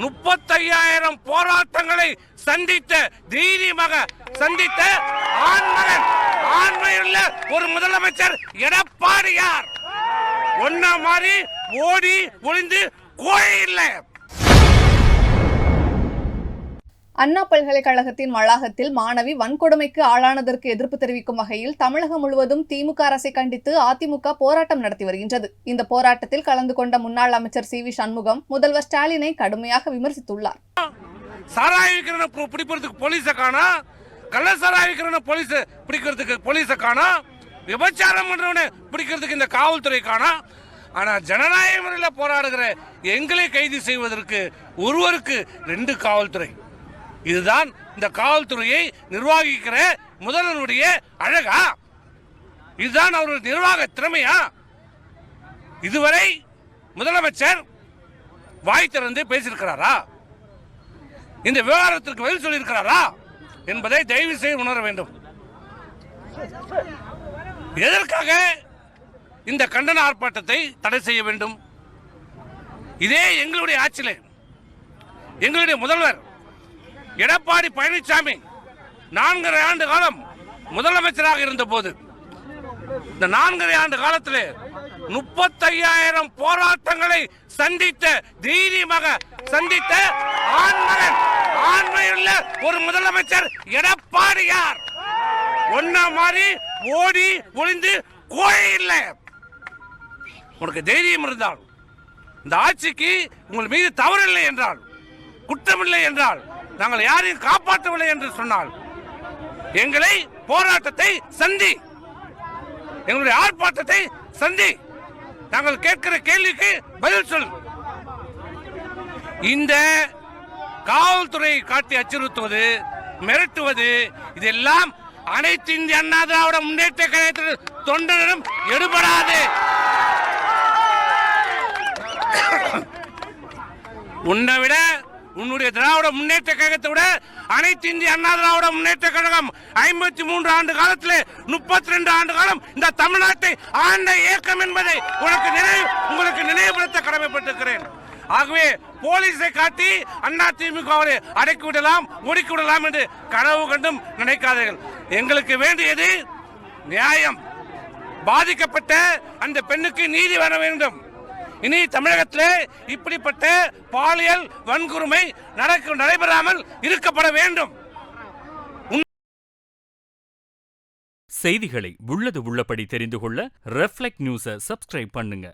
35,000 போராட்டங்களை சந்தித்த தைரியமாக சந்தித்த ஆண்மகன், ஆண்மையுள்ள ஒரு முதலமைச்சர் எடப்பாடியார். ஒன்ன மாதிரி ஓடி ஒளிந்து கோழி இல்லை. அண்ணா பல்கலைக்கழகத்தின் வளாகத்தில் மாணவி வன்கொடுமைக்கு ஆளானதற்கு எதிர்ப்பு தெரிவிக்கும் வகையில் தமிழகம் முழுவதும் திமுக அரசை கண்டித்து அதிமுக போராட்டம் நடத்தி வருகின்றது. இந்த போராட்டத்தில் கலந்து கொண்ட முன்னாள் அமைச்சர் சி வி சண்முகம் முதல்வர் ஸ்டாலினை கடுமையாக விமர்சித்துள்ளார். பிடிக்கிறதுக்கு போலீஸை காணா, கள்ள சாராய போலீஸ் பிடிக்கிறதுக்கு போலீஸை காணா, விபச்சாரம் பண்றவனை பிடிக்கிறதுக்கு இந்த காவல்துறை காணா. ஆனா ஜனநாயக முறையில் போராடுகிற எங்களை கைது செய்வதற்கு ஒருவருக்கு 2 காவல்துறை. இதுதான் இந்த காவல்துறையை நிர்வகிக்கிற முதல்வருடைய அழகா? இதுதான் அவருடைய நிர்வாக திறமையா? இதுவரை முதலமைச்சர் வாய் திறந்து பேசியிருக்கிறாரா? இந்த விவகாரத்திற்கு பதில் சொல்லியிருக்கிறாரா என்பதை தயவு செய்து உணர வேண்டும். எதற்காக இந்த கண்டன ஆர்ப்பாட்டத்தை தடை செய்ய வேண்டும்? இதே எங்களுடைய ஆட்சியிலே எங்களுடைய முதல்வர் எடப்பாடி பழனிசாமி 4.5 ஆண்டு காலம் முதலமைச்சராக இருந்த போது இந்த 4.5 ஆண்டு காலத்தில் 35,000 போராட்டங்களை சந்தித்த தைரியமாக சந்தித்த ஆண்மகன், ஆண்மையுள்ள ஒரு முதலமைச்சர் எடப்பாடியார். ஒன்ன மாதிரி ஓடி ஒளிந்து கோழி இல்லை. உனக்கு தைரியம் இருந்தால், இந்த ஆட்சிக்கு உங்கள் மீது தவறில்லை என்றால், குற்றமில்லை என்றால், நாங்கள் யாரையும் காப்பாற்றவில்லை என்று சொன்னால் எங்களை போராட்டத்தை சந்தி, எங்களுடைய ஆர்ப்பாட்டத்தை சந்தி, நாங்கள் கேட்கிற கேள்விக்கு பதில் சொல். இந்த காவல்துறையை காட்டி அச்சுறுத்துவது, மிரட்டுவது, இதெல்லாம் அனைத்து இந்திய அண்ணா திராவிட முன்னேற்ற கழகத்தின் தொண்டரிடம் எடுபடாது. உன்னை விட, உன்னுடைய திராவிட முன்னேற்ற கழகத்தை விட அனைத்து இந்திய அண்ணா திராவிட முன்னேற்ற கழகம் 53 ஆண்டு காலத்தில் 32 ஆண்டு காலம் இந்த தமிழ்நாட்டை ஆண்ட இயக்கம் என்பதை உங்களுக்கு நினைவுபடுத்த கடமைப்பட்டிருக்கிறேன். ஆகவே போலீஸை காட்டி அண்ணா திமுகவை அடக்கி விடலாம், ஒடுக்கி விடலாம் என்று கனவு கண்டும் நினைக்காதீர்கள். எங்களுக்கு வேண்டியது நியாயம். பாதிக்கப்பட்ட அந்த பெண்ணுக்கு நீதி வர வேண்டும். இனி தமிழகத்தில் இப்படிப்பட்ட பாலியல் வன்கொடுமை நடைபெறாமல் இருக்கப்பட வேண்டும். செய்திகளை உள்ளது உள்ளபடி தெரிந்து கொள்ள ரெஃப்ளெக்ட் நியூஸை சப்ஸ்கிரைப் பண்ணுங்க.